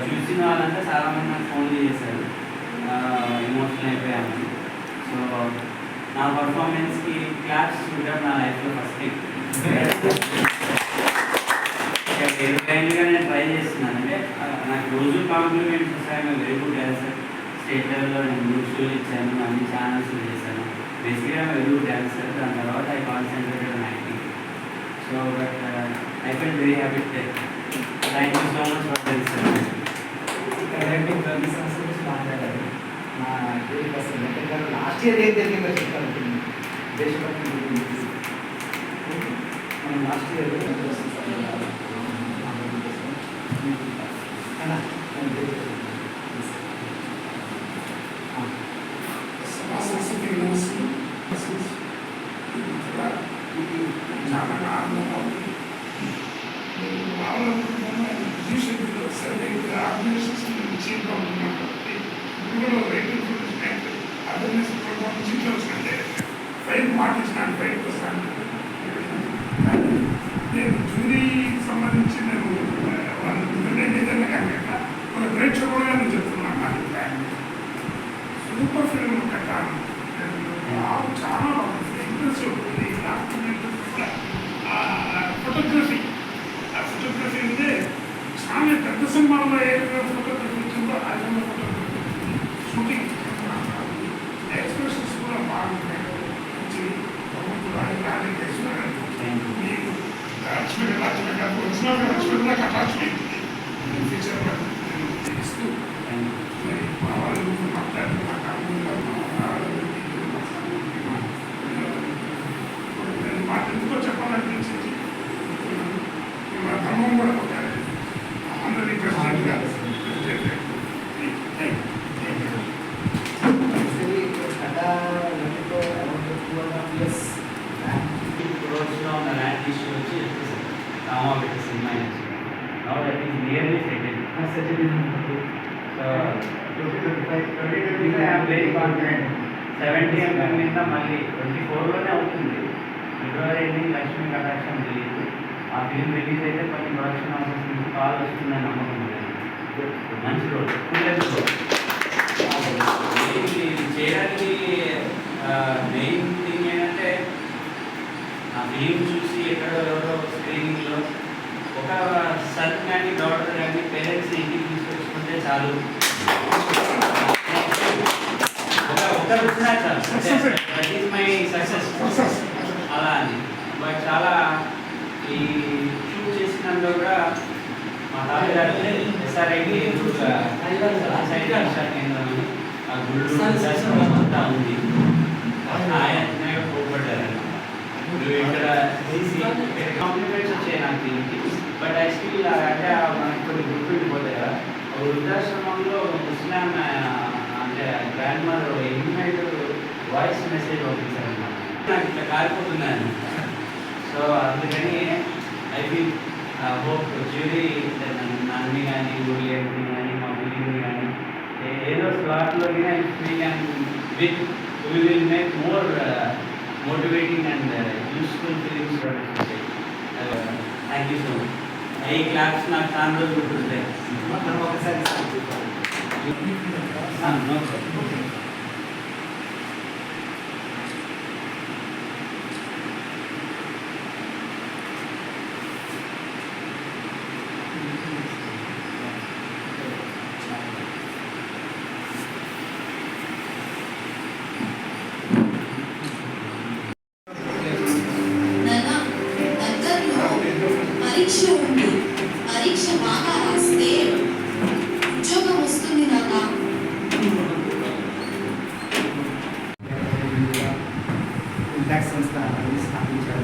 చూసిన వాళ్ళంతా చాలామంది నాకు ఫోన్లు చేశారు, ఎమోషనల్ అయిపోయాను. సో నా పర్ఫార్మెన్స్కి క్లాప్స్ చూడడం నా లైఫ్లో ఫస్ట్ హెయిర్గా నేను ట్రై చేస్తున్నాను. అంటే నాకు రోజు కాంప్లిమెంట్స్ వస్తాయి, మేము వెరీ గుడ్ డ్యాన్సర్. స్టేట్ లెవెల్లో నేను గ్రూప్ షోలు ఇచ్చాను, అన్ని ఛానల్స్ చేశాను. బేసిక్గా వెరీ గుడ్ డ్యాన్సర్. దాని తర్వాత I concentrated on acting. So but I fell very happy. Thank you so much for this. Directing services గురించి మాట్లాడారు. మా లాస్ట్ ఇయర్ ఏం జరిగిందో చెప్తాను. దేశభక్తి మనం లాస్ట్ ఇయర్ నేను జూరీ సంబంధించి నేను మన ప్రేక్షకుడుగా నేను చెప్తున్నాను. నాకు సూపర్ ఫిల్మ్ కట్టాను. చాలా బాగుంది, ఇంప్రెసివ్ ఉంది. ఫోటోగ్రఫీ అంటే చాలా పెద్ద సినిమాల్లో ఏ ఫోటోగ్రఫీ వచ్చిందో ఆ విధంగా ఫోటోగ్రఫీ షూటింగ్ ఎక్స్ప్రెషన్స్ కూడా బాగుంటాయి. వచ్చిన అటాచ్మెంట్ ఫ్యూచర్లో ఇస్తూ మా వాళ్ళు మాట్లాడుతూ ఎందుకో చెప్పాలనిపించింది. మా ధర్మం కూడా కొట్టారు అందరినీ ప్రెసిడెంట్గా. Now that is nearly settled. So 2025 I am very confident. 70 mm మీద మళ్ళీ 24లోనే అవుతుంది. ఫిబ్రవరి ఎండింగ్ లక్ష్మీ కటాక్షం తెలియదు. ఆ ఫిల్మ్ రిలీజ్ అయితే కొన్ని ప్రొడక్షన్ హౌసెస్ నుంచి కాల్ వస్తుందని నమ్మకం ఉంది. మంచి రోజు చేయడానికి మెయిన్ థింగ్ ఏంటంటే ఆ ఫిలిం చూసి ఎక్కడో ఎవరో స్క్రీనింగ్లో ఒక సన్ కానీ డాటర్ కానీ పేరెంట్స్ ఇంటికి తీసుకొచ్చుకుంటే చాలు. ఒకరు వచ్చినా చాలు, దట్ ఈస్ మై సక్సెస్ అలా అని. బట్ చాలా ఈ షూట్ చేసినందులో కూడా మా తాతగారు ఎస్ఆర్ఐకి సైనిక రక్షణ కేంద్రం అని ఆ గుళ్ళు అంతా ఉంది. ఆయన పోగొట్టారు ఇక్కడ కాంప్లిమెంట్స్ వచ్చాయి నాకు దీనికి. బట్ ఐ స్టిల్ అంటే మనకి కొన్ని గుర్తుండిపోతాయి కదా. వృద్ధాశ్రమంలో ముస్లాం అంటే grand mother invite voice message పంపించారన్నమాట. నాకు ఇట్లా కాలిపోతున్నాను. సో అందుకని ఐ ఫీల్ హోప్ జ్యూరీ నన్ను కానీ ఊళ్ళని కానీ మా ఫిలింని కానీ ఏదో స్లాట్లో we can we will make more motivating and useful films for the society. Thank you so much. I claps na చాలా రోజులు గుర్తుంటాయి. మనం ఒకసారి నో సార్. పరీక్ష ఉంది, పరీక్ష బాగా రాస్తే ఉద్యోగం వస్తుంది నాన్న. ఇంపాక్ట్ సంస్థ స్థాపించారు.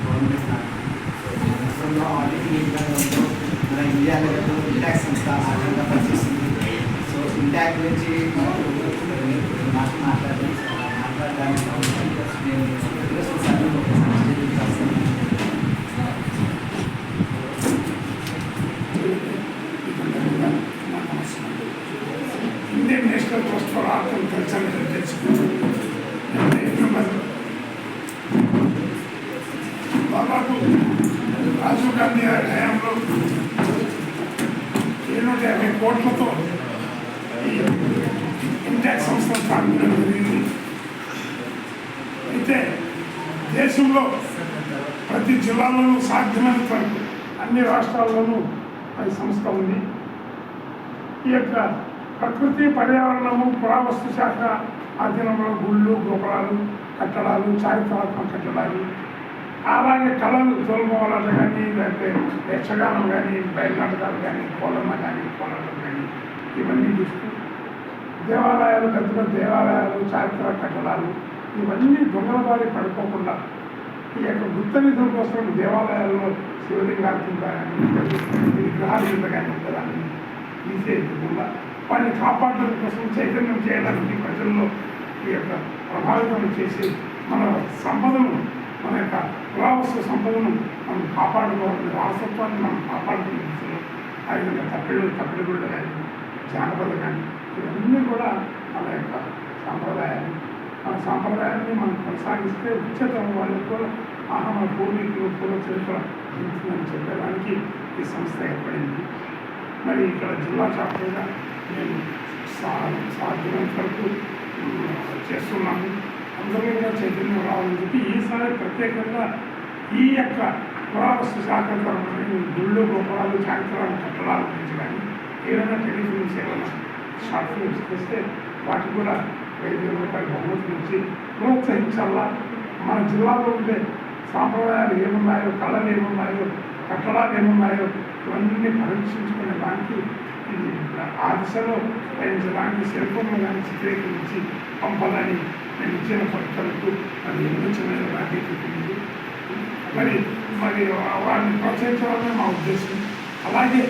గవర్నమెంట్ రాష్ట్రంలో ఆల్రెడీ ఏ విధంగా ఉందో మన విద్యాలయంలో ఇంటాక్ సంస్థ ఆధారంగా పనిచేస్తుంది. సో ఇంటాక్ గురించి మాకు మాట్లాడడానికి నేను Indian national trust for art and cultural heritage దాదాపు రాజీవ్ గాంధీ హయాంలో 750 కోట్లతో ఈ ఇంటాక్ సంస్థ స్థాపించడం జరిగింది. అయితే దేశంలో ప్రతి జిల్లాలోనూ సాధ్యమైనంత వరకు అన్ని రాష్ట్రాల్లోనూ ఈ సంస్థ ఉంది. ఈ యొక్క ప్రకృతి పర్యావరణము పురావస్తు శాఖ ఆధీనంలో గుళ్ళు గోపురాలు కట్టడాలు చారిత్రాత్మక కట్టడాలు అలాగే కళలు తోలుకోవాలని కానీ లేకపోతే యక్షగానం కానీ బయలునాటకాలు కానీ కోలమ్మ కానీ కోలాటం కానీ ఇవన్నీ చూస్తూ దేవాలయాలు పెద్ద పెద్ద దేవాలయాలు చారిత్రక కట్టడాలు ఇవన్నీ దొంగల బారి పడుకోకుండా ఈ యొక్క గుప్త నిధుల కోసం దేవాలయాల్లో శివలింగాల కింద కానీ విగ్రహాల కింద కానీ ఉండడాన్ని తీసేయకుండా వాటిని కాపాడడం కోసం చైతన్యం చేయడానికి ప్రజల్లో ఈ యొక్క ప్రభావితం చేసి మన సంపదను మన యొక్క పురావస్తు సంపదను మనం కాపాడుకోవాలని వారసత్వాన్ని మనం కాపాడుకునే దిశలో ఆ విధంగా తప్పిడి గుళ్ళు కానీ జానపద కానీ ఇవన్నీ కూడా మన యొక్క సాంప్రదాయాలు మన సాంప్రదాయాన్ని మనం కొనసాగిస్తే ఉచ్యతమ వాళ్ళకి కూడా మన పూర్వీకులు పూర్వ చరిత్ర ఉంటుందని చెప్పడానికి ఈ సంస్థ ఏర్పడింది. మరి ఇక్కడ జిల్లా చాప్టర్గా నేను సాధ్యమైనంత వరకు చేస్తున్నాను. అందరూ కూడా చైతన్యం రావాలని చెప్పి ఈసారి ప్రత్యేకంగా ఈ యొక్క పురావస్తు శాఖ గుళ్ళు గోపురాలు చారిత్రాలు కట్టడాల గురించి కానీ ఏదైనా టెలిఫిల్మ్స్ ఏమైనా షార్ట్ ఫిల్మ్స్ చేస్తే వాటికి కూడా 5,000 రూపాయల బహుమతి నుంచి ప్రోత్సహించాలా. మన జిల్లాలో ఉండే సాంప్రదాయాలు ఏమున్నాయో కళలు ఏమున్నాయో కట్టడాలు ఏమున్నాయో ఇవన్నీ పరీక్షించుకునే దానికి ఇది ఆ దిశలో పయనించడానికి సెల్ఫోన్లు కానీ చిత్రీకరించి పంపాలని నేను ఇచ్చిన పరీక్షలకు అది నిర్మించమైన బాధ్యత మరి వారిని ప్రోత్సహించాలనే మా ఉద్దేశం. అలాగే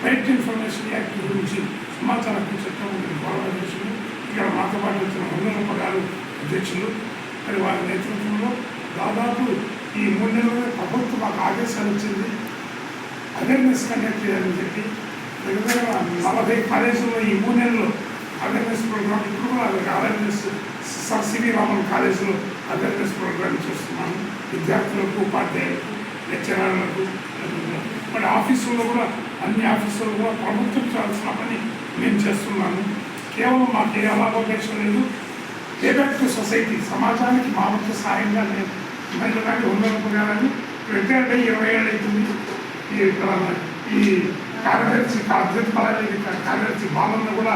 రైట్ ఇన్ఫర్మేషన్ యాక్ట్ గురించి సమాచార హక్కు చట్టం గౌరవ అధ్యక్షులు ఇక్కడ మాతో పాటు వచ్చిన వందరూప గారు అధ్యక్షులు మరి వారి నేతృత్వంలో దాదాపు ఈ 3 నెలలుగా ప్రభుత్వం మాకు ఆదేశాలు వచ్చింది అవేర్నెస్ కండక్ట్ చేయాలని చెప్పి దగ్గర 40 కాలేజీల్లో ఈ 3 నెలల్లో అవేర్నెస్ ప్రోగ్రామ్ ఇప్పుడు కూడా అవేర్నెస్ సివి రామన్ కాలేజీలో అవేర్నెస్ ప్రోగ్రామ్ చేస్తున్నాము. విద్యార్థులకు ఉపాధ్యాయులకు లెక్చరర్లకు మరి ఆఫీసుల్లో కూడా అన్ని ఆఫీసుల్లో కూడా ప్రభుత్వం చేయాల్సిన పని మేము చేస్తున్నాము. కేవలం మాకు ఏ అలాభాపేక్ష లేదు. పేబ్యాక్ టు సొసైటీ సమాజానికి మా వంతు సాయంగా నేను మళ్ళీ కానీ ఉండకపోయాలని రిటైర్డ్ అయ్యి 20 ఏళ్ళు అవుతుంది. ఈ కార్యదర్శి కార్యదర్శి బాలన్న కూడా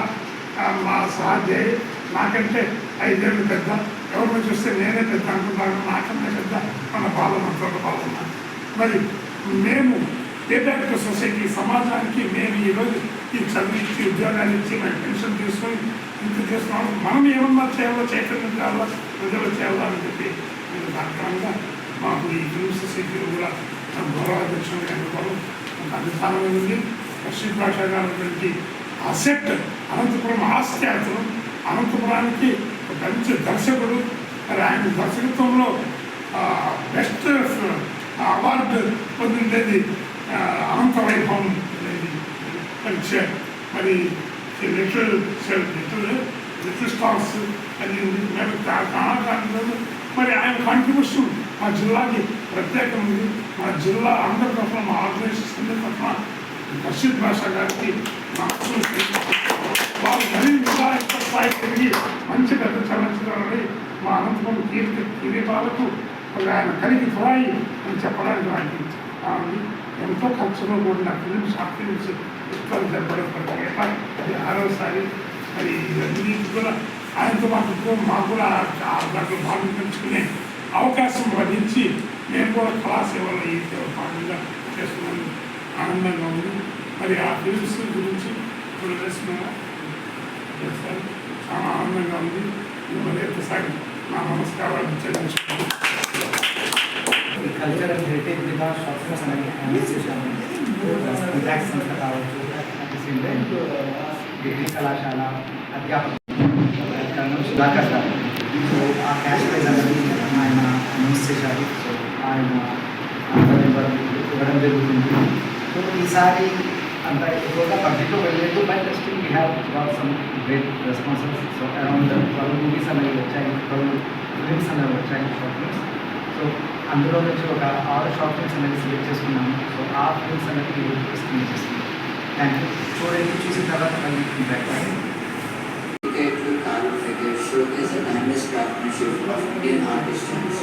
మా సహాధ్యాయి నాకంటే 5 ఏళ్ళు పెద్ద. ఎవరిని చూస్తే నేనే పెద్ద అనుకుంటాను. నాకన్నా పెద్ద మన బాలన్న. మరి మేము పేబ్యాక్ టు సొసైటీ సమాజానికి మేము ఈరోజు ఈ చదివించి ఉద్యోగాలు ఇచ్చి మేము పెన్షన్ తీసుకొని ఇంత చేస్తున్నాము. మనం ఏమన్నా చేయాలో చైతన్యం చేయాలో ప్రజలు చేయాలో అని చెప్పి నేను దానికరంగా మాకు ఈ ఫిల్మ్ సొసైటీలో కూడా గౌరవాధ్యక్షులుగా ఎన్నుకోవడం అధిష్టానమైంది. కశ్యప్ భాషా గారి అసెట్ అనంతపురం ఆస్తి అతను అనంతపురానికి ఒక మంచి దర్శకుడు. మరి ఆయన దర్శకత్వంలో బెస్ట్ అవార్డు పొందిండేది అనంత వైభవం అనేది మరి లిటిల్ స్టార్స్ అది మేము కారణాలు. మరి ఆయన కాంట్రిబ్యూషన్ మా జిల్లాకి ప్రత్యేకం ఉంది. మా జిల్లా అందరి తరఫున మా ఆర్గనైజేషన్ అందరి తరఫున కశ్యప్ భాషా గారికి వాళ్ళు మరీ విధాయక స్థాయి తిరిగి మంచి పెద్ద చలనచిత్రాలని మా అనంతపురం కిరీటాలకు ఆయన కలిగి తురాయి అని చెప్పడానికి వారికి ఎంతో ఖర్చులో కూడిన ఫిలిమ్స్ షార్ట్ ఫిలిమ్స్ ఇస్తారు జరపడం అది 6వసారి. మరి ఇవన్నీ కూడా ఆయనతో మాకు మాకు కూడా దాంట్లో భాగం పెంచుకునే అవకాశం లభించి నేను కూడా కళాసేవలో ఈ భాగంగా చేస్తున్నాను. ఆనందంగా ఉంది. మరి ఆ ఫిలిమ్స్ గురించి ఇప్పుడు చేస్తున్నారా చేస్తారు. చాలా ఆనందంగా ఉంది. మరి ఒకసారి నా నమస్కారాలు చెల్లించుకుంటాను. కల్చరల్ హెరిటేజ్ మీద షార్ట్ ఫిల్మ్స్ అనేది విద్యార్థి సంస్థ కావచ్చు, డిగ్రీ కళాశాల అధ్యాపకులు సుధాకర్ సార్. సో ఆ క్యాష్ ప్రైజ్ అనేది ఆయన అనౌన్స్ చేశారు. సో ఆయన ఇవ్వడం జరుగుతుంది. సో ఈసారి అంత ఎక్కువగా పబ్లిక్లో వెళ్ళలేదు, but still we have got some great responses. So around 12 movies అనేవి వచ్చాయి, 12 ఫిల్మ్స్ అనేవి వచ్చాయి, షార్ట్ ఫిల్మ్స్. సో అందులో నుంచి ఒక 6 షార్ట్ ఫిల్మ్స్ అనేది సెలెక్ట్ చేసుకున్నాము. సో ఆ ఫిల్మ్స్ అనేది ఎస్టిమేట్ చేస్తున్నాం. Thank you. చూడండి, చూసిన తర్వాత మళ్ళీ feedback. Showcase a timeless craftsmanship of Indian artisans.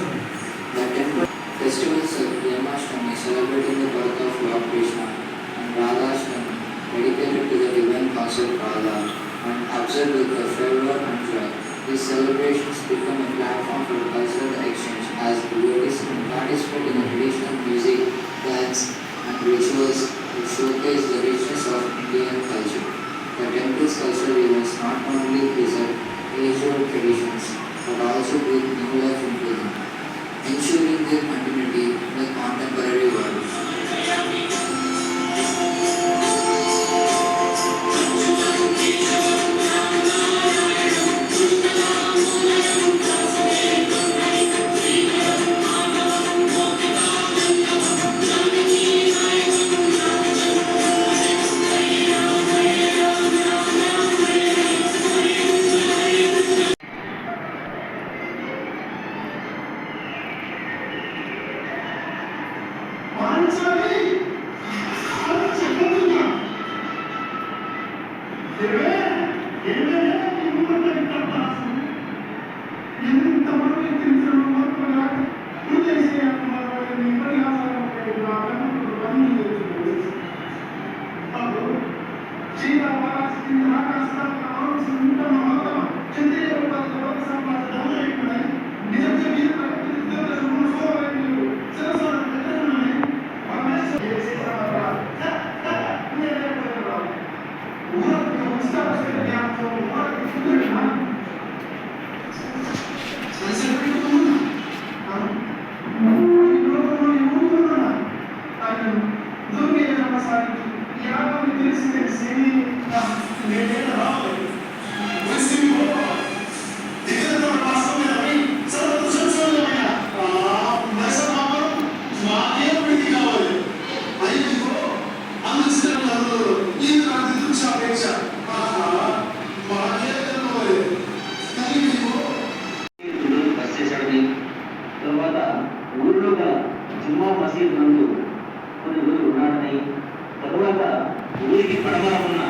The temple festivals of Janmashtami celebrating the birth of Lord Krishna and Radhashtami dedicated to the divine concept Radha and observed with the fervor and joy. These celebrations become a platform for cultural exchange as devotees can participate in the traditional music, dance and rituals to showcase the richness of Indian culture. The temple's cultural events not only preserve age-old traditions but also breathe new life into them, ensuring their continuity in the contemporary world. తర్వాత ఊరిలోగా జుమ్మా మసీద్ నందు కొన్ని రోజులు ఉన్నాడని, తరువాత ఊరికి పడమర ఉన్న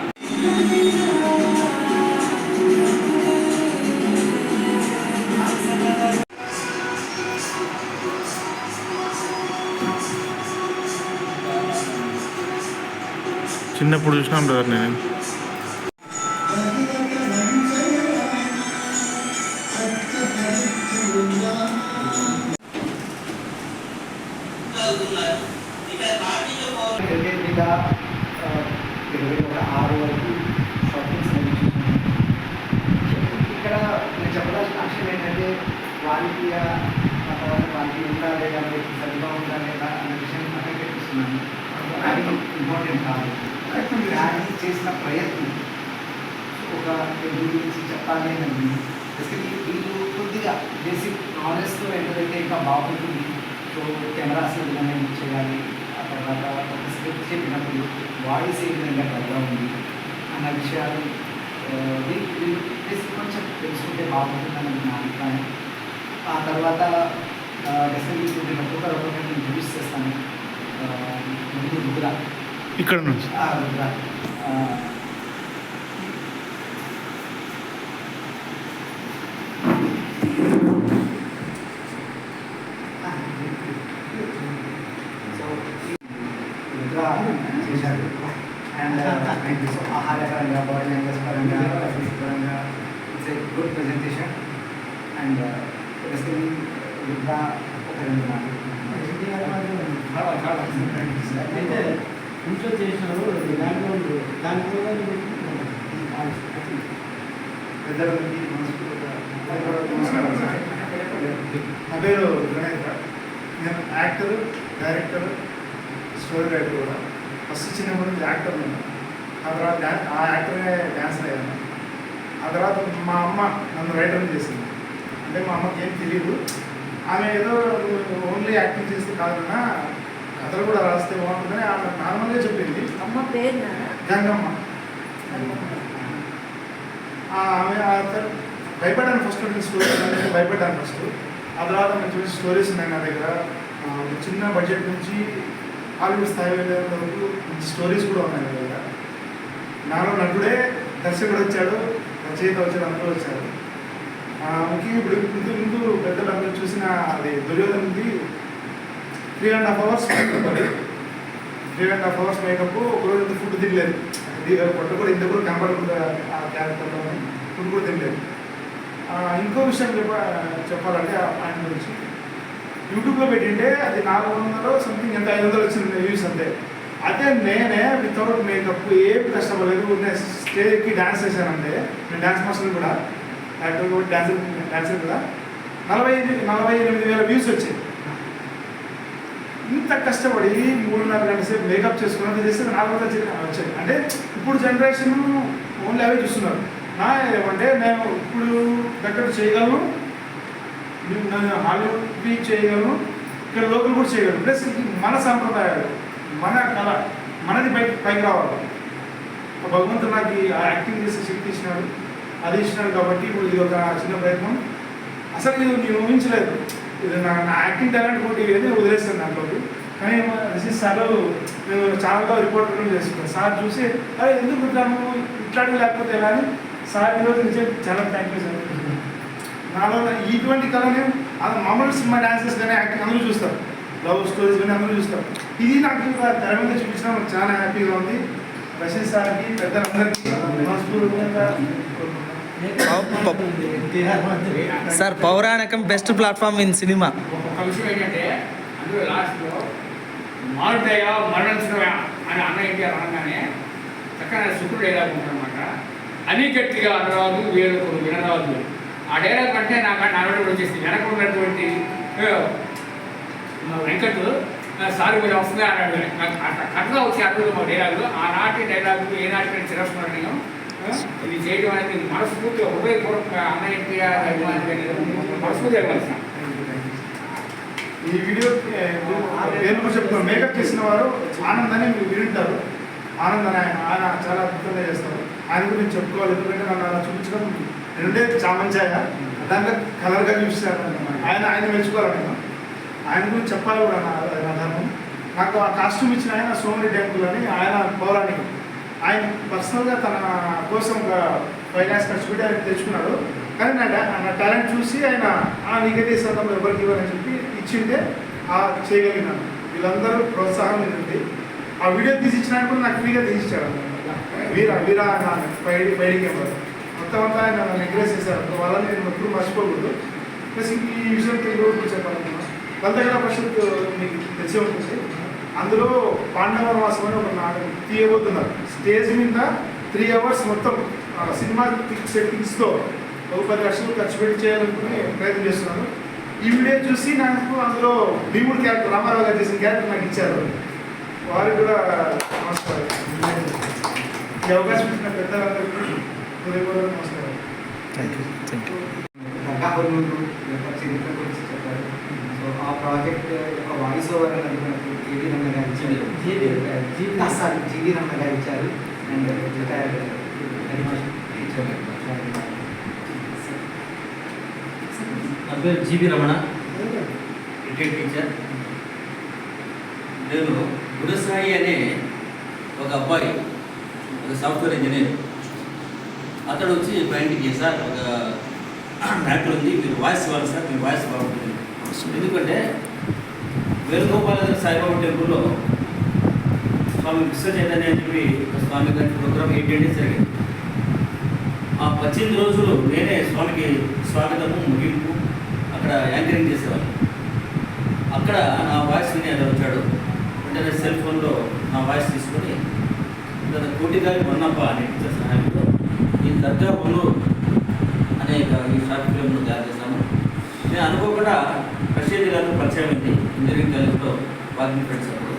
చిన్నప్పుడు చూసినాం బ్రదర్ నేను. మీద 26 వరకు షాపింగ్స్ అనేవి చూసాను. ఇక్కడ నేను చెప్పాల్సిన విషయం ఏంటంటే క్వాలిటీ తర్వాత క్వాలిటీ ఉందా లేదా అనేది సరిగా ఉందా లేదా అనే విషయం పక్కన పెట్టిస్తున్నాను. అది ఇంపార్టెంట్ కాదు, కానీ చేసిన ప్రయత్నం ఒక తెలుగు గురించి చెప్పాలి అని బేసికలీ వీళ్ళు కొద్దిగా బేసిక్ నాలెడ్జ్తో ఎంతైతే ఇంకా బాగుంటుంది. సో కెమెరాస్ విధంగా యూజ్ చేయాలి, ఆ తర్వాత ఒక స్క్రిప్ట్ చెప్పినప్పుడు వాయిస్ ఏ విధంగా కరెక్ట్గా ఉంది అన్న విషయాలు వీళ్ళు బేసిక్ కొంచెం తెలుసుకుంటే బాగుంటుందని నా అభిప్రాయం. ఆ తర్వాత బేసికలీ నేను ఒక్కొక్కరు నేను యూజ్ చేస్తాను. ముందు రుద్ర, ఇక్కడ నుంచి రుద్ర చేశారు. అండ్ సో ఆహార పరంగా, బాడీ లాంగ్వేజ్ పరంగా, పరంగా it's a good presentation. And basically Rudra ఒక 2 మాటలు ఇంట్లో చేసినారు బ్యాక్గ్రౌండ్ దానిలో పెద్దలకి నమస్కారం సార్. నా పేరు గణేష్. నేను యాక్టర్, డైరెక్టర్, స్టోరీ రైటర్ కూడా. ఫస్ట్ చిన్నప్పటి నుంచి యాక్టర్ నేను. ఆ తర్వాత ఆ యాక్టర్నే డ్యాన్సర్ అయ్యాను. ఆ తర్వాత మా అమ్మ నన్ను రైటర్ని చేసింది. అంటే మా అమ్మకి ఏం తెలియదు, ఆమె ఏదో ఓన్లీ యాక్టింగ్ చేస్తే కాదన్నా కథలు కూడా రాస్తే బాగుంటుందని ఆమె నార్మల్గా చెప్పింది. అమ్మ పేరు గంగమ్మ. ఆమె భయపడ్డాను ఫస్ట్ స్టోరీ భయపడ్డాను ఫస్ట్. ఆ తర్వాత నేను చూసి స్టోరీస్ ఉన్నాయి నా దగ్గర. చిన్న బడ్జెట్ నుంచి హాలీవుడ్ స్థాయి వెళ్ళే వరకు మంచి స్టోరీస్ కూడా ఉన్నాయి నా దగ్గర. నాలో నటుడే దర్శకుడు వచ్చాడు, రచయిత వచ్చాడు, అందరూ వచ్చారు. ముఖ్యంగా ఇప్పుడు ముందు పెద్దలందరూ చూసిన అది దుర్యోధనది 3.5 hours మేకప్. 3.5 hours makeup. ఒకరోజు ఫుడ్ తినలేదు, పొట్ట కూడా ఇంత కూడా కనపడకుండా ఆ క్యారెక్టర్లో ఫుడ్ కూడా తినలేదు. ఇంకో విషయం చెప్పాలంటే ఆయన గురించి యూట్యూబ్లో పెట్టింటే అది 400 సంథింగ్ ఎంత 500 వచ్చింది వ్యూస్ అంతే. అదే నేనే వితౌట్ మేకప్ ఏం కష్టపడలేదు, నేను స్టేజ్కి డ్యాన్స్ చేశానంటే, నేను డ్యాన్స్ మాస్టర్ కూడా, యాక్టర్ కూడా, డ్యాన్సర్ కూడా 48,000 వ్యూస్ వచ్చాయి. ఇంత కష్టపడి 3.5 గంటల సేపు మేకప్ చేసుకున్నది చేస్తే 400 వచ్చాయి. అంటే ఇప్పుడు జనరేషన్ ఓన్లీ అవే చూస్తున్నారు. ఏమంటే నేను ఇప్పుడు దగ్గర చేయగలను, నేను హాలీవుడ్కి చేయగలను, ఇక్కడ లోకల్ కూడా చేయగలను. ప్లస్ మన సాంప్రదాయాలు, మన కళ, మనది పైకి రావాలి. భగవంతుడు నాకు ఆ యాక్టింగ్ చేసే శక్తి ఇచ్చినాడు, అది ఇచ్చినాడు. కాబట్టి ఇప్పుడు ఇది ఒక చిన్న ప్రయత్నం. అసలు ఇది నేను ఊహించలేదు, ఇది నా యాక్టింగ్ టాలెంట్ కూడా ఇది వదిలేస్తాను దాంట్లోకి. కానీ రిషిత్ సార్ నేను ఛానల్లో రిపోర్టర్ చేస్తున్నాను. సార్ చూసి అరే ఎందుకు ఇట్లాంటివి లేకపోతే ఎలా అని సార్ ఈరోజు నిజం చాలా థ్యాంక్ యూ సార్. నాలో ఇటువంటి కళని మామూలు సినిమా డాన్సెస్ కానీ యాక్టింగ్ అందరూ చూస్తారు, లవ్ స్టోరీస్ కానీ అందరూ చూస్తారు. ఇది నాకు తెర మీద చూపించడం నాకు చాలా హ్యాపీగా ఉంది. రషీద్ సార్కి, పెద్దలందరికీ మనస్ఫూర్తిగా సార్ పౌరాణికం బెస్ట్ ప్లాట్ఫామ్ ఇన్ సినిమా. ఒక విషయం ఏంటంటే అందులో లాస్ట్లో మారుదయ మరణించడమా అని అన్న ఎన్టీఆర్ అనగానే చక్కగా శుక్రుడు డైలాగ్ ఉంటుందన్నమాట. అన్ని గట్టిగా అనరాదు, వేరొకరు వినరాదు. ఆ డైలాగ్ అంటే నాకు నడవడం వచ్చేసి వెనక ఉన్నటువంటి వెంకట్ సారి మీద వస్తుంది అన్నాడు. నాకు కథగా వచ్చి అడుగులు మా డైలాగులు, ఆనాటి డైలాగులు ఏనాటి చిరస్మరణీయం. ఇది చేయడం అనేది మనస్ఫూర్తిగా హృదయపూర్వకంగా అన్న ఎన్టీఆర్ మనస్ఫూర్తిగా ఇవ్వాల్సిన ఈ వీడియో పేరు కూడా చెప్తాను. మేకప్ చేసిన వారు ఆనందాన్ని మీరు వింటారు. ఆనందాన్ని ఆయన చాలా అద్భుతంగా చేస్తారు. ఆయన గురించి చెప్పుకోవాలి, ఎందుకంటే నన్ను అలా చూపించడం రెండే చామంచాయ దాంట్లో కలర్గా చూపిస్తారు. ఆయన మెచ్చుకోవాలి. నేను ఆయన గురించి చెప్పాలి కూడా నా ధర్మం. నాకు ఆ కాస్ట్యూమ్ ఇచ్చిన ఆయన సోమిరెడ్డి అంకుల్ అని, ఆయన పౌరాణికం. ఆయన పర్సనల్గా తన కోసం ఒక 5 lakhs ఖర్చు పెట్టి ఆయన తెచ్చుకున్నాడు. కానీ నా టాలెంట్ చూసి ఆయన నీకైతే ఇస్తాం ఎవరికి ఇవ్వాలని చెప్పి ఇచ్చింటే చేయగలిగినాను. వీళ్ళందరూ ప్రోత్సాహం ఏంటంటే ఆ వీడియో తీసి ఇచ్చినా కూడా నాకు ఫ్రీగా తీసిచ్చాడు. వీరా బయటికి ఇవ్వాలి మొత్తం అంతా ఆయన నన్ను ఎంకరేజ్ చేశారు. వాళ్ళని నేను ఎప్పుడు మర్చిపోకూడదు. ప్లస్ ఈ విషయం తెలుగు చెప్పాలనుకున్నాను. వాళ్ళ దగ్గర పరిషత్ మీకు తెలిసే ఉంటుంది. అందులో పాండవ వాసం అని ఒక నాటకం తీయబోతున్నారు. స్టేజ్ మీద 3 hours మొత్తం సినిమా సెట్టింగ్స్తో ఒక 10 లక్షలు ఖర్చు పెట్టి చేయాలనుకుని ప్రయత్నం చేస్తున్నారు. ఈ వీడియో చూసి నాకు అందులో భీముడు క్యారెక్టర్, రామారావు గారు చేసిన క్యారెక్టర్ నాకు ఇచ్చారు. వారికి కూడా నమస్కారం. ఈ అవకాశం ఇచ్చిన పెద్దలందరికీ హృదయపూర్వక నమస్కారం. గంగాపూర్ణుడు యొక్క చరిత్ర గురించి చెప్పారు. సో ఆ ప్రాజెక్ట్ యొక్క వాయిస్ ఓవర్ అనేది మనకు జీవి రంగ గారు ఇచ్చారు. జీవి రంగ గారు ఇచ్చారు. అండ్ నా పేరు జీవి రమణ, రిటైర్డ్ టీచర్. నేను గురుసాయి అనే ఒక అబ్బాయి, ఒక సాఫ్ట్వేర్ ఇంజనీర్. అతడు వచ్చి మా ఇంటికి సార్ ఒక మ్యాటర్ ఉంది, మీరు వాయిస్ ఇవ్వాలి సార్, మీ వాయిస్ బాగుంటుంది. ఎందుకంటే వేణుగోపాల సాయిబాబా టెంపుల్లో స్వామి విశ్వ చైతన్య అని చెప్పి స్వామి గారి ప్రోగ్రామ్ 8 days జరిగింది. ఆ 18 రోజులు నేనే స్వామికి స్వాగతము, ముగింపు అక్కడ యాంకరింగ్ చేసేవాళ్ళు. అక్కడ నా వాయిస్ విని అతను వచ్చాడు. వెంటనే సెల్ ఫోన్లో నా వాయిస్ తీసుకొని తన కోటిగారి మొన్నప్ప అనే టీచర్ సహాయంతో ఈ దర్గా బొన్నూరు అనే ఈ షార్ట్ ఫిల్మ్ను తయారు చేశాము. నేను అనుకోకుండా రషీద్ గారు పరిచయం అయింది ఇంజనీరింగ్ కాలేజ్లో వాకింగ్ ఫ్రెండ్స్ అప్పుడు.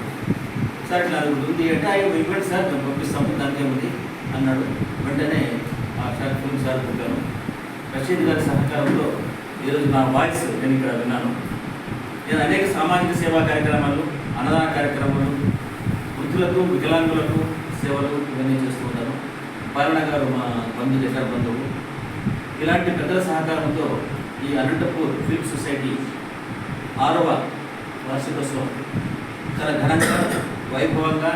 సార్ ఇట్లా ఉంది అంటే ఇవ్వండి సార్ మేము పంపిస్తాము దానికి ఏముంది అన్నాడు. వెంటనే సార్ ఫిల్మ్ సార్ చెప్పాను. రషీద్ గారి సహకారంలో ఈరోజు నా వాయిస్ నేను ఇక్కడ విన్నాను. నేను అనేక సామాజిక సేవా కార్యక్రమాలు, అన్నదాన కార్యక్రమాలు, వృద్ధులకు వికలాంగులకు సేవలు ఇవన్నీ చేస్తూ ఉంటాను. పాలన గారు మా దగ్గర బంధువు. ఇలాంటి పెద్దల సహకారంతో ఈ అనంతపూర్ ఫిల్మ్ సొసైటీ 6వ వార్షికోత్సవం చాలా ఘనంగా, వైభవంగా,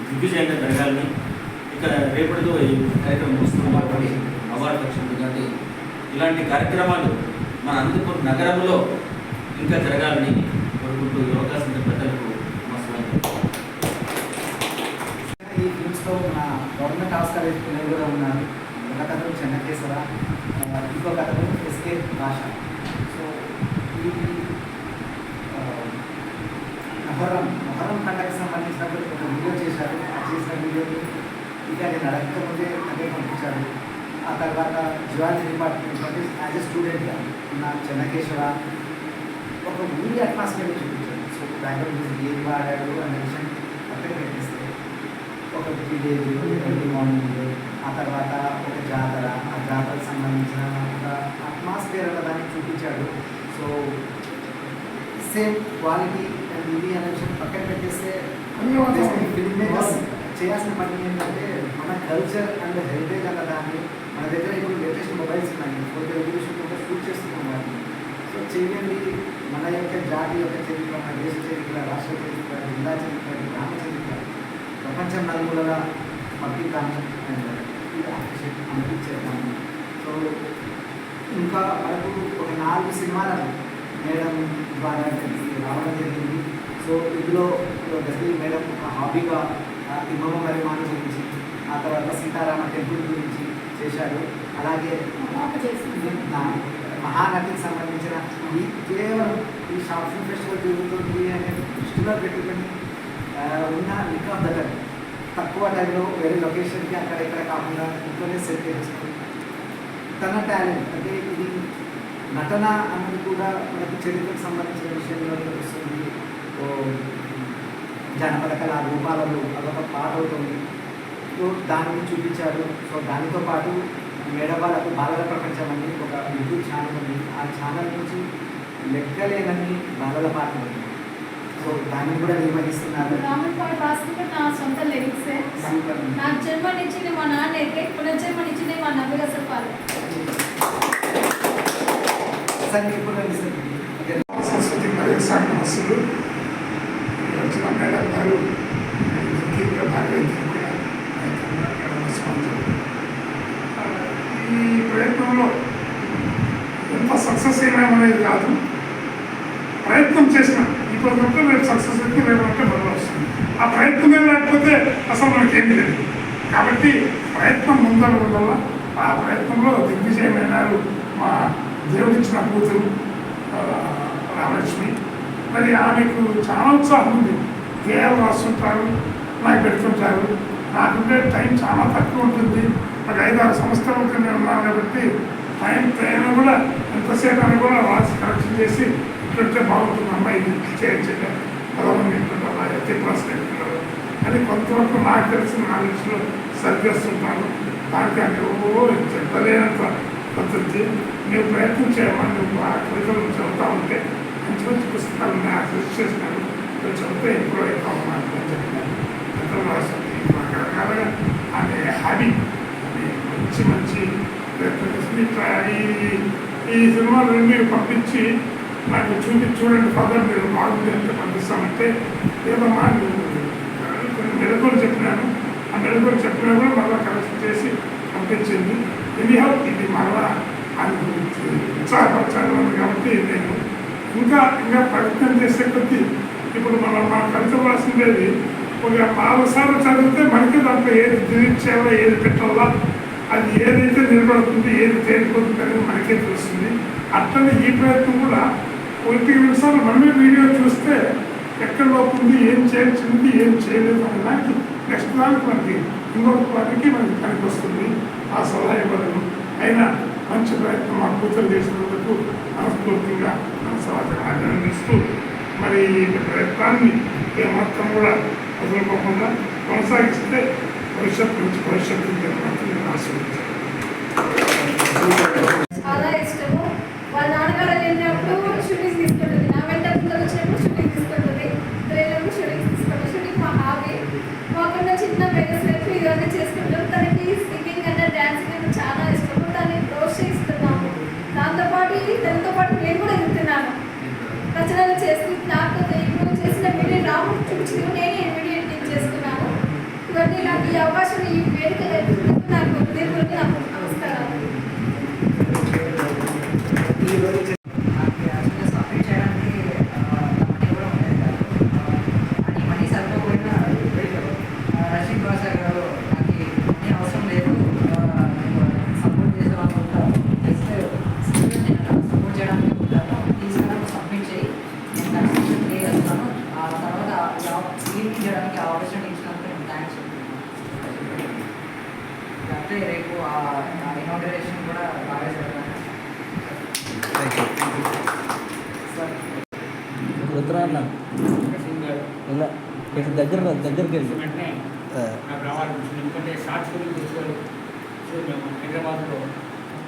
దిగ్విజయంగా జరగాలని, ఇక్కడ రేపటితో ఈ కార్యక్రమం వస్తుంది కాబట్టి అవార్డు వచ్చింది కాబట్టి ఇలాంటి కార్యక్రమాలు మన అనంతపురం నగరంలో ఇంకా జరగాలని కోరుకుంటూ ఈ అవకాశం పెద్దలకు నమస్కారం. ఈ ఫిల్మ్స్లో మన గవర్నమెంట్ ఆర్ట్స్ కాలేజ్ పిల్లలు కూడా ఉన్నారు. ఒక కథను చెన్నకేశ్వర, ఇంకో కథను ఎస్కే భాష. సో ఈ మొహరం పండగకి సంబంధించినప్పుడు ఒక వీడియో చేశారు. ఆ చేసిన వీడియోని ఇక నేను అడగకముందే అదే పంపించారు. ఆ తర్వాత జ్యువాలజీ డిపార్ట్మెంట్ అంటే యాజ్ ఎ స్టూడెంట్గా ఉన్న చెన్నకేశ్వర ఒక ఊరి అట్మాస్ఫియర్ చూపించారు. సో బ్యాక్గ్రౌండ్ మ్యూజిక్ ఏది వాడాడు అనే విషయం పక్కన పెట్టిస్తే ఒక విలేజ్, ఎర్లీ మార్నింగ్, ఆ తర్వాత ఒక జాతర, ఆ జాతరకు సంబంధించిన ఒక అట్మాస్ఫియర్ అన్న దాన్ని చూపించాడు. సో సేమ్ క్వాలిటీ అండ్ ఇది అనే విషయం పక్కన పెట్టేస్తే ఫిల్మ్ మేకర్స్ చేయాల్సిన పని ఏంటంటే మన కల్చర్ అండ్ హెరిటేజ్ అన్న దాన్ని మన దగ్గర ఇప్పుడు లేటెస్ట్ మొబైల్స్ ఉన్నాయి, ఫోటో రెవల్యూషన్ కూడా షూట్ చేస్తున్నాం వాటిని. సో చేయండి, మన యొక్క జాతి యొక్క చరిత్ర, మన దేశ చరిత్ర, రాష్ట్ర చరిత్ర, జిల్లా చరిత్ర, గ్రామ చరిత్ర ప్రపంచం నలుమూలగా పంపిద్దాము అండ్ అనిపించేద్దాము. సో ఇంకా మనకు ఒక 4 సినిమాలను మేడం ద్వారా రావడం జరిగింది. సో ఇందులో బెసికలీ మేడం ఒక హాబీగా తిమ్మమ్మ పరిమాణం గురించి, ఆ తర్వాత సీతారామ టెంపుల్ గురించి చేశాడు. అలాగే మహానటికి సంబంధించిన ఈ కేవలం ఈ షార్ట్ ఫిల్మ్ ఫెస్టివల్ జరుగుతుంది అనే దృష్టిలో పెట్టుకుని ఉన్న లిక్ ఆఫ్ ద టైం తక్కువ టైంలో వేరే లొకేషన్కి అక్కడ ఇక్కడ కాకుండా ఇంట్లోనే సెట్ చేసుకొని తన టాలెంట్ అంటే ఇది నటన అన్నది కూడా మనకి చరిత్రకు సంబంధించిన విషయంలో తెలుస్తుంది. జానపద కళ రూపాలలో అదొక పాట అవుతుంది. సో దాన్ని చూపించాడు. సో దానితో పాటు మేడవాళ్ళకు బాలల ప్రపంచం అని ఒక యూట్యూబ్ ఛానల్ ఉంది. ఆ ఛానల్ నుంచి లెక్కలేనన్ని బాలల పాటలు ఉంది. సో దాన్ని కూడా నిర్వహిస్తున్నారు. నా సొంత లిరిక్సే. నాకు జన్మనిచ్చింది మా నాన్న అయితే పునర్జన్మనిచ్చింది మా నవ్వుగసపాలు. సంస్కృతి మరియు సమస్యలు వచ్చిన మేడం గారు ఈ ప్రయత్నంలో ఎంత సక్సెస్ ఏమేమనేది కాదు, ప్రయత్నం చేసిన ఇప్పుడు రేపు సక్సెస్ అయితే రేపు అంటే మొదలు వస్తుంది. ఆ ప్రయత్నమే లేకపోతే అసలు మనకేం లేదు. కాబట్టి ప్రయత్నం ముందర వల్ల ఆ ప్రయత్నంలో దిగ్విజయమైనారు మా దేవుడిచ్చిన కూతురు రామలక్ష్మి. మరి ఆమెకు చాలా ఉత్సాహం ఉంది. కేవలం రాస్తుంటారు, నాకు పెడుతుంటారు. నాకుండే టైం చాలా తక్కువ ఉంటుంది. ఒక 5-6 సంవత్సరాల కింద ఉన్నాను కాబట్టి టైం కూడా ఎంతసేపు అని కూడా రాసి కరెక్షన్ చేసి ఇట్లుంటే బాగుంటుంది అమ్మాయి ఇది చేయొచ్చు, 10 మంది ఇంటుంటారు, 80% ఇంటున్నారు అని కొంతవరకు నాకు తెలిసిన నాలెడ్జ్లో సరిచేస్తుంటాను. దానికంటే చెప్పలేనంత పద్ధతి నువ్వు ప్రయత్నం చేయమని నువ్వు ఆ కవితలు చదువుతూ ఉంటే మంచి మంచి పుస్తకాలు నాకు సజెస్ట్ చేసినారు. నువ్వు చదివితే ఇంప్రూవ్ అవుతావు అని చెప్పినాను. కథలు రాస్తుంది రకరకాలుగా అనే హ్యాబీ అది మంచి ప్రయత్నం చేస్తుంది. ఈ సినిమాలు మీరు పంపించి నాకు చూడండి ఫర్దర్ మీరు బాగుంది అంటే పంపిస్తామంటే ఏదమ్మా కొన్ని మెలకువలు చెప్పినాను. ఆ మెలకువలు చెప్పినా కూడా మళ్ళీ కరెక్షన్ చేసి పంపించింది. ఇది మళ్ళా అది గురించి ఉత్సాహపరచాలి కాబట్టి నేను ఇంకా ప్రయత్నం చేసే కొద్దీ ఇప్పుడు మనం కవిత రాసిండేది ఒక 4 సార్లు చదివితే మనకి దాంట్లో ఏది డిలీట్ చేయాలో ఏది పెట్టాలా అది ఏదైతే నిలబడుతుంది ఏది తేలిపోతుంది అనేది మనకే తెలుస్తుంది. అట్లనే ఈ ప్రయత్నం కూడా 1-2 సార్లు మనమే వీడియో చూస్తే ఎక్కడ లోపుంది, ఏం చేయాల్సింది, ఏం చేయలేదు అనే దానికి నెక్స్ట్ దానికి మనకి ఇంకొక వారికి మనకి పనికి వస్తుంది. ఆ సలహా ఇవ్వడం అయినా మంచి ప్రయత్నం మా కూతురు చేసినందుకు మనస్ఫూర్తిగా మన సమాజం అభినందిస్తూ మరి ఈ ప్రయత్నాన్ని మొత్తం కూడా వదులుకోకుండా కొనసాగిస్తే మంచి భవిష్యత్తు జరుగుతుందని ఆశించారు. చాలా ఇష్టము. వాళ్ళ నాన్నగారు వెళ్ళినప్పుడు షూటింగ్ తీసుకుంటుంది, నా వెంట పిల్లలు వచ్చినప్పుడు షూటింగ్ తీసుకుంటుంది, ట్రైలర్లు షూటింగ్ తీసుకుంటుంది. షూటింగ్ మా హాబీ. మాకున్న చిన్న బెనిఫిట్ ఇవన్నీ చేసుకుంటాం. తనకి సింగింగ్ అంటే డ్యాన్సింగ్ అంటే చాలా ఇష్టము. దాన్ని ప్రోత్సహిస్తున్నాము. తనతో పాటు నేను కూడా ఎదుగుతున్నాను. రచనలు చేసి నాకు ఇప్పుడు చేసిన వీడియో రాము చూసి నేనే వీడియో ఎడిటింగ్ చేసుకున్నాను. ఇవన్నీ నాకు ఈ అవకాశం ఈ వేదిక నాకు దేవుడికి నాకు నమస్కారాలు. సబ్మిట్ చేయడానికి మనీ కూడా ఉండేది కాదు. అని మనీ సరిపోయినా రషీద్ బాషా గారు నాకు మనీ అవసరం లేదు, సపోర్ట్ చేసే వాళ్ళు ఉంటారు, నెక్స్ట్ సపోర్ట్ చేయడానికి ఉంటాను, తీసుకుని సబ్మిట్ చేయి, నేను కన్స్ట్రక్షన్ చేస్తాను, ఆ తర్వాత ఈవెంట్ చేయడానికి ఆపర్చునిటీ ఇచ్చినందుకు నేను థ్యాంక్స్ చెప్తున్నాను. అంటే రేపు ఇనాగరేషన్ కూడా బాగా జరగాలి. రుద్రాన్న ఇలా దగ్గరికి వెళ్ళి వెంటనే నాకు రావాలనిపించింది. ఎందుకంటే షార్ట్స్ గురించి తెలుసుకోవాలి. సో మేము హైదరాబాద్లో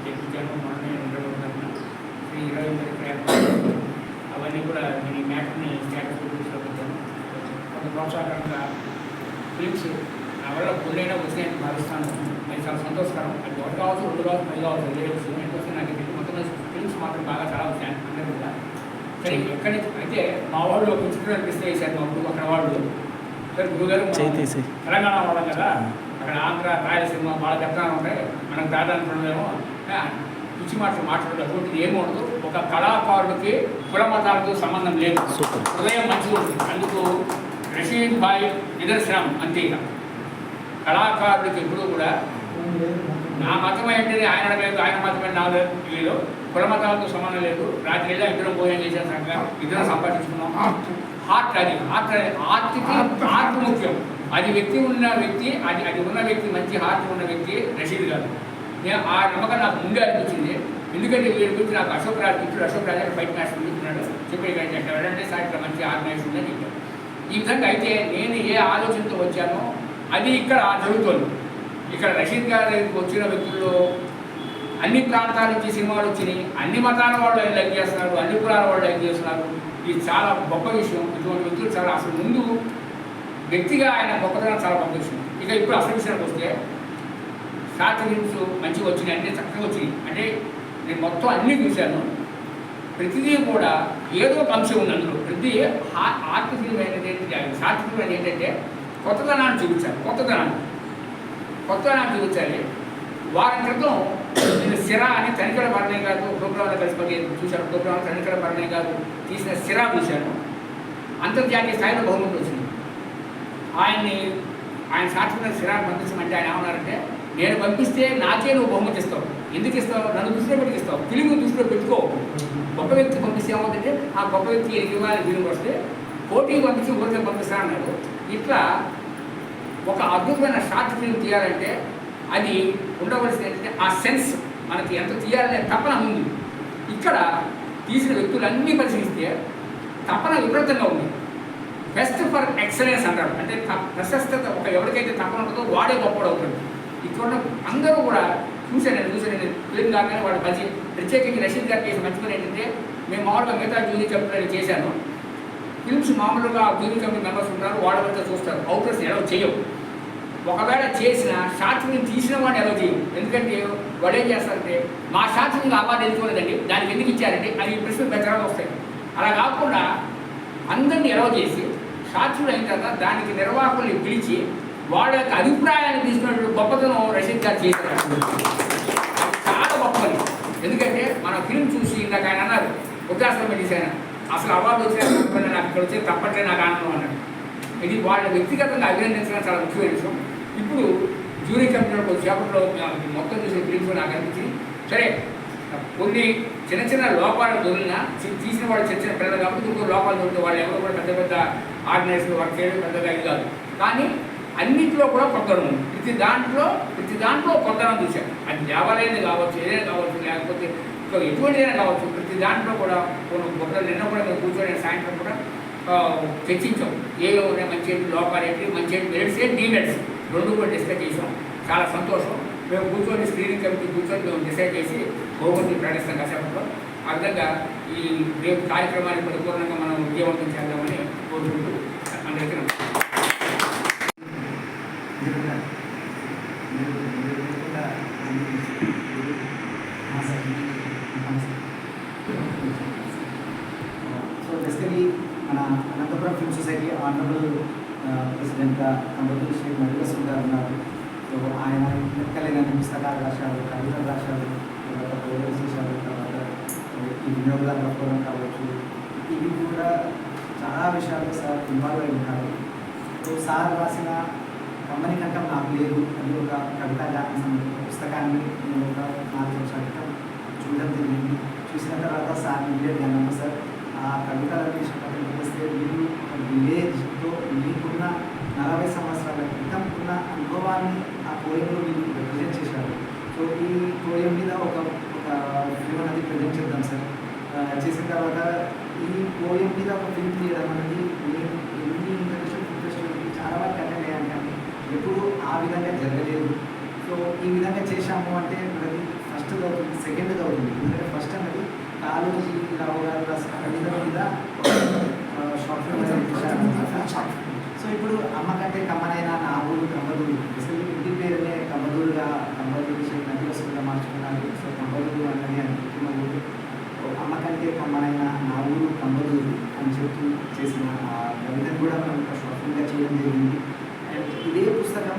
తెప్పించాను. మొన్నే 20 అవన్నీ కూడా నేను ఈ మ్యాట్ని స్టేటస్ గురించి పెట్టాను. కొంత ప్రోత్సాహకరంగా ఫిలిమ్స్ నా వల్ల కొన్నైనా వచ్చాయని భావిస్తాను. అది చాలా సంతోషకరం. అది 1 కావచ్చు, 2 కావచ్చు, 10 కావచ్చు, లేడీస్ ఎందుకోసం నాకు మొత్తం ఫిలిమ్స్ మాత్రం బాగా చాలా వచ్చాయి అందరూ కూడా. సరే ఎక్కడి నుంచి అయితే మా వాళ్ళు ఒక చిత్రం అనిపిస్తే వేశారు మా ఊరు అక్కడ వాళ్ళు. సరే గురుగారు తెలంగాణ వాళ్ళం కదా, అక్కడ ఆంధ్ర రాయలసీమ వాళ్ళ చెప్తాను ఉంటాయి, మనకు దాదాపు పిచ్చి మాటలు మాట్లాడడం అటువంటిది ఏమి ఉండదు. ఒక కళాకారుడికి కుల మతాలతో సంబంధం లేదు, హృదయం మంచిగా ఉంటుంది. అందుకు రషీద్ భాయ్ నిదర్శనం అంతే. కళాకారుడికి ఎప్పుడూ కూడా నా మతం ఏంటిది ఆయన లేదు, ఆయన మతం ఏంటి నాకు లేదు, కుల మతాలతో సంబంధం లేదు. రాత్రి వెళ్ళి ఇద్దరం భోజనం చేసిన సంగతి ఇద్దరం సంపాదించుకున్నాం. హార్ట్ అది ఆర్ట్కి ఆర్ట్ ముఖ్యం. అది వ్యక్తి ఉన్న వ్యక్తి అది ఉన్న వ్యక్తి మంచి హార్ట్ ఉన్న వ్యక్తి రషీద్ గారు. నేను ఆ నమ్మకం నాకు ముందే అనిపించింది. ఎందుకంటే వీరి గురించి నాకు అశోక్ రాజ్ అక్కడ ఫైట్ మాస్టర్ చెప్తున్నాడు, చెప్పి వెళ్ళంటే సార్ ఇక్కడ మంచి ఆర్గనైజ్ ఉందని చెప్పాను. ఈ విధంగా అయితే నేను ఏ ఆలోచనతో వచ్చానో అది ఇక్కడ జరుగుతుంది. ఇక్కడ రషీద్ గారి వచ్చిన వ్యక్తుల్లో అన్ని ప్రాంతాల నుంచి సినిమాలు వచ్చినాయి, అన్ని మతాల వాళ్ళు లైక్ చేస్తున్నారు, అన్ని కులాల వాళ్ళు లైక్ చేస్తున్నారు. ఇది చాలా గొప్ప విషయం. ఇటువంటి వ్యక్తులు చాలా అసలు ముందు వ్యక్తిగా ఆయన గొప్పతనం చాలా గొప్ప విషయం. ఇక ఇప్పుడు అసలు విషయానికి వస్తే షార్ట్ ఫిల్మ్స్ మంచిగా వచ్చినాయి, అన్నీ చక్కగా వచ్చినాయి. అంటే నేను మొత్తం అన్నీ చూశాను. ప్రతిదీ కూడా ఏదో ఒక అంశం ఉంది అందులో. ప్రతి ఆర్ట్ ఫిల్మ్ అనేది షార్ట్ ఫిల్మ్ అనేది ఏంటంటే కొత్తదనాన్ని చూపించాలి. కొత్తదనాన్ని చూపించాలి. వారం క్రితం నేను సిరా అని తనికల భరణయ్య గారు ప్రోగ్రాంలో కలిసి చూశాను. ప్రోగ్రాంలో తనికల భరణయ్య గారు తీసిన సిరా చూశాను. అంతర్జాతీయ స్థాయిలో బహుమతి వచ్చింది. ఆయన సాక్షిగా సిరాన్ని పంపించమంటే ఆయన ఏమన్నారంటే, నేను పంపిస్తే నాకే నువ్వు బహుమతి ఇస్తావు. ఎందుకు ఇస్తావు? నన్ను దృష్టిలో పెట్టి ఇస్తావు, ఫిలిం దృష్టిలో పెట్టుకో. గొప్ప వ్యక్తి పంపిస్తే ఏమవుతుందంటే ఆ గొప్ప వ్యక్తి ఇవ్వాలి ఫిలిం వస్తే పోటీ పంపించి ఊరికే పంపిస్తానన్నారు. ఇట్లా ఒక అద్భుతమైన షార్ట్ ఫిల్మ్ తీయాలంటే అది ఉండవలసింది ఏంటంటే ఆ సెన్స్, మనకి ఎంత తీయాలనే తపన ఉంది. ఇక్కడ తీసిన వ్యక్తులన్నీ పరిశీలిస్తే తపన విపరీతంగా ఉంది. బెస్ట్ ఫర్ ఎక్సలెన్స్ అంటారు. అంటే ప్రశస్తత ఒక ఎవరికైతే తపన ఉంటుందో వాడే గొప్పడు అవుతుంది. ఇక్కడ అందరూ కూడా చూశాను ఫిలిం కాగానే వాడు మంచి ప్రత్యేకంగా రషీద్ గారు చేసిన మంచి పని ఏంటంటే, మేము మామూలుగా మిగతా జూరీ కమిటీ చేశాను. ఫిల్మ్స్ మామూలుగా జూరీ కమిటీ మెంబర్స్ ఉంటారు, వాళ్ళ వద్ద చూస్తారు, అవుటర్స్ ఎలా చేయవు. ఒకవేళ చేసిన షార్ట్ ఫిల్మ్ తీసిన వాడిని ఎలా చేయవు. ఎందుకంటే వాడు ఏం చేస్తారంటే, మా షార్ట్ ఫిల్మ్ అవార్డు ఎందుకోలేదండి, దానికి ఎందుకు ఇచ్చారండి అని ప్రశ్నలు పెద్దగా వస్తాయి. అలా కాకుండా అందరినీ ఎలవ చేసి షార్ట్ ఫిల్మ్ అయిన తర్వాత దానికి నిర్వాహకుల్ని పిలిచి వాళ్ళ యొక్క అభిప్రాయాన్ని తీసుకున్నటువంటి గొప్పతనం రషీద్ గారు చేశారు. చాలా గొప్పది. ఎందుకంటే మన ఫిల్మ్ చూసి ఇందాక ఆయన అన్నారు, వృద్ధాశ్రమం తీశాను, అసలు అవార్డు వచ్చిన నాకు ఇక్కడ వచ్చే తప్పట్లే నాకు ఆనందం అన్నాడు. ఇది వాళ్ళ వ్యక్తిగతంగా అభినందించడం చాలా ముఖ్యమైన విషయం. ఇప్పుడు జ్యూరీ కమిటీలో కొద్దిసేపట్లో మొత్తం చూసిన ఫిలిమ్స్ నాకు అనిపించింది. సరే కొన్ని చిన్న లోపాలు దొరికినా తీసిన వాళ్ళు చిన్న పిల్లలు కాబట్టి ఇంకో లోపాలు దొరికితే వాళ్ళు ఎవరు కూడా పెద్ద ఆర్గనైజేషన్ వర్క్ చేయడం పెద్దగా ఇది కాదు. కానీ అన్నింటిలో కూడా కొత్తదనం ఉంది. ప్రతి దాంట్లో కొత్తదనం చూశాను. అది దేవాలయాన్ని కావచ్చు, ఏదైనా కావచ్చు, లేకపోతే ఎటువంటిదైనా కావచ్చు, ప్రతి దాంట్లో కూడా కొన్ని గొప్ప నిన్న కూడా మేము కూర్చొని సాయంత్రం కూడా చర్చించాం. ఏవో ఉన్నాయి మంచి ఏంటి, లోపాలు ఏంటి, మంచి ఏంటి, మెరిట్స్ ఏంటి, డిమెరిట్స్ రెండు కూడా డిస్కస్ చేసాం. చాలా సంతోషం. మేము కూర్చొని స్క్రీనింగ్ కమిటీ కూర్చొని మేము డిసైడ్ చేసి బహుమతి ప్రకటిస్తాం కాసేపట్లో. ఆ విధంగా ఈ రేపు కార్యక్రమాన్ని పరిపూర్ణంగా మనం విజయవంతం చేద్దామని కోరుకుంటూ అందరికీ సో బేసికలీ మన అనంతపురం ఫిల్మ్ సొసైటీ ఆనరబుల్ ప్రెసిడెంట్గా కంబతూరి శ్రీ మల్లికార్జున గారు ఉన్నారు. సో ఆయన లెక్కలేని పుస్తకాలు రాశారు, కవితలు రాశారు, తర్వాత పోయమ్స్ చేశారు, తర్వాత ఈ వినియోగదారుల ఫోరం కావచ్చు, ఇవి కూడా చాలా విషయాలు సార్ ఇన్వాల్వ్ అయి ఉంటారు. సో సార్ రాసిన కమ్మని కంఠం నాకు లేదు అని ఒక కవితా పుస్తకాన్ని నేను ఒక 4 సంవత్సరాల క్రితం చూడడం జరిగింది. చూసిన తర్వాత సార్ ఇమీడియట్గా అన్నాను, సార్ ఆ కవితలను ఇష్టపడిస్తే మీరు ఒక విలేజ్తో మీకున్న 40 సంవత్సరాల క్రితం ఉన్న అనుభవాన్ని ఆ పోయంలో మీరు రిప్రజెంట్ చేశారు. సో ఈ పోయం మీద ఒక ఫిల్మ్ అనేది ప్రజెంట్ చేద్దాం సార్. చేసిన తర్వాత ఈ పోయం మీద ఒక ఫిల్మ్ తీయడం అనేది నేను ఎన్ని ఇంటర్నేషనల్ ఫిల్మ్ ఫెస్టివల్కి చాలా వరకు అటెండ్ అయ్యాను, కానీ ఎప్పుడు ఆ విధంగా జరగలేదు. సో ఈ విధంగా చేశాము అంటే మనది ఫస్ట్ అవుతుంది, సెకండ్ అవుతుంది. ఎందుకంటే ఫస్ట్ అనేది కాళోజీ రావు గారు రాసిన కవిత మీద షార్ట్ ఫిల్మ్. సో ఇప్పుడు అమ్మ కంటే కమ్మనైన నా ఊరు కంబదూరు, అసలు ఇంటి పేరునే కంబదూరుగా కంబదూరు నది వస్తుందిగా మార్చుకున్నారు. సో కంబదూరు అన్నది అని ఊరు, అమ్మ కంటే కమ్మనైన నా ఊరు కంబదూరు అని చెప్తూ చేసిన ఆ కవితను కూడా మనం ఒక షార్ట్ ఫిల్మ్గా చేయడం జరిగింది. అండ్ ఇదే పుస్తకం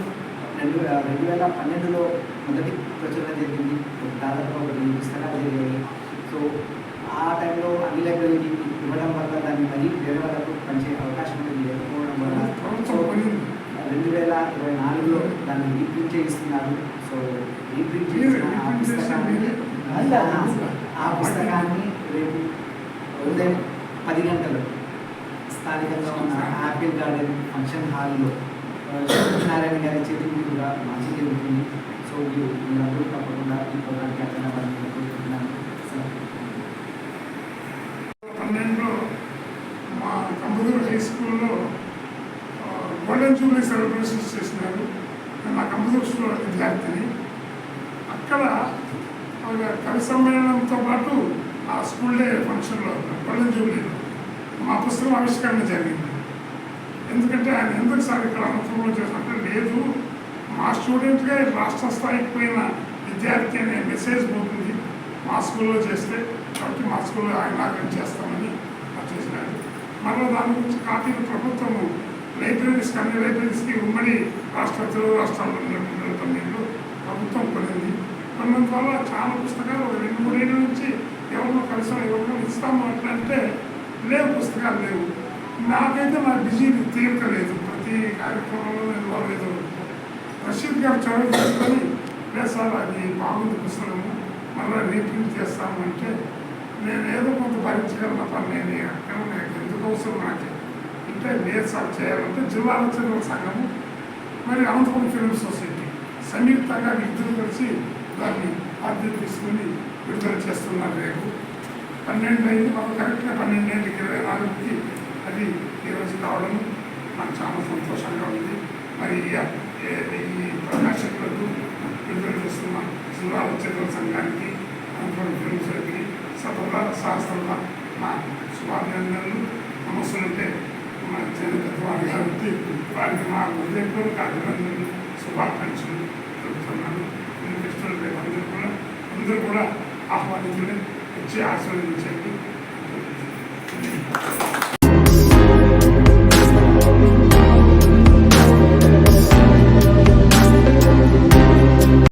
2012లో మొదటి ప్రచురణ జరిగింది. దాదాపు ఒక 2 పుస్తకాలు జరిగాయి. సో ఆ టైంలో అన్ని లైబ్రరీకి ఇవ్వడం వల్ల దాన్ని మరీ వేరే వాళ్ళకు పంచే అవకాశం అనేది లేకపోవడం వల్ల సో 2024లో దాన్ని రీప్రింట్ చేయిస్తున్నారు. సో రీప్రింట్ చేసిన ఆ పుస్తకాన్ని రేపు ఉదయం 10 గంటలు స్థానికంగా ఉన్న యాపిల్ గార్డెన్ ఫంక్షన్ హాల్లో నారాయణ గారి చేతి మీదుగా మంచి జరుగుతుంది. సో మీరందరూ తప్పకుండా ఈ ప్రోగ్రాంకి అటెండ్ అవ్వాలని కోరుకుంటున్నాను. 12లో మా కంబదూరు హై స్కూల్లో గోల్డెన్ జూబ్లీ సెలబ్రేషన్స్ చేసినారు. నా కంబదూరు స్కూల్ విద్యార్థిని. అక్కడ కవి సమ్మేళనంతో పాటు ఆ స్కూల్ డే ఫంక్షన్లో గోల్డెన్ జూబ్లీలో మా పుస్తకం ఆవిష్కరణ జరిగింది. ఎందుకంటే ఆయన ఎందుకు సార్ ఇక్కడ అనంతపురంలో చేసినట్టు లేదు, మా స్టూడెంట్గా రాష్ట్ర స్థాయికి పోయిన విద్యార్థి అనే మెసేజ్ పోతుంది మా స్కూల్లో చేస్తే, కాబట్టి మా స్కూల్లో ఇనాగ్రేట్ చేస్తామని చేసినారు. మరో దాని గురించి కాపీలు ప్రభుత్వము లైబ్రరీస్కి అన్ని లైబ్రరీస్కి ఉమ్మడి తెలుగు రాష్ట్రాల్లో 2009లో ప్రభుత్వం కొనింది. కొన్నందువల్ల చాలా పుస్తకాలు ఒక 2-3 ఏళ్ళ నుంచి ఎవరినో కలిసి ఎవరినో ఇస్తాము అంటే లేవు, పుస్తకాలు లేవు. నాకైతే నా బిజీ తీరిక లేదు, ప్రతి కార్యక్రమంలో నేను వాళ్ళు రషీద్ గారు చదువు చేసుకొని లేదు సార్ అది బాగుంది పుస్తకము మళ్ళీ రీప్రింట్ చేస్తాము అంటే నేను ఏదో కొంత భరించగలను పని నేను అక్కడ నాకు ఎందుకు అవసరం నాకు అంటే లేదు సార్ చేయాలంటే జిల్లా రచనల సంఘము మరి అనంతపురం ఫిల్మ్ సొసైటీ సంయుక్తంగా ఇద్దరు కలిసి దాన్ని బాధ్యత తీసుకుని విడుదల చేస్తున్నారు. రేపు 12 అయింది, మాకు కరెక్ట్గా 12-24కి అది ఈరోజు కావడం నాకు చాలా సంతోషంగా ఉంది. మరి ఈ ప్రకాశకులకు విడుదల చేస్తున్న జిల్లా రచనల సంఘానికి అనంతపురం ఫిల్మ్ సొసైటీ శాస్త్రంగా నా శుభాభినందనలు. సమస్యలుంటే మా చేతువారి కాబట్టి వారికి మా హృదయపూర్వక అభినందనలు శుభాకాంక్షలు తెలుపుతున్నాను. ఈ ఫెస్టివల్ రేపు అందరూ కూడా ఆహ్వానించండి, వచ్చి ఆశీర్వదించండి.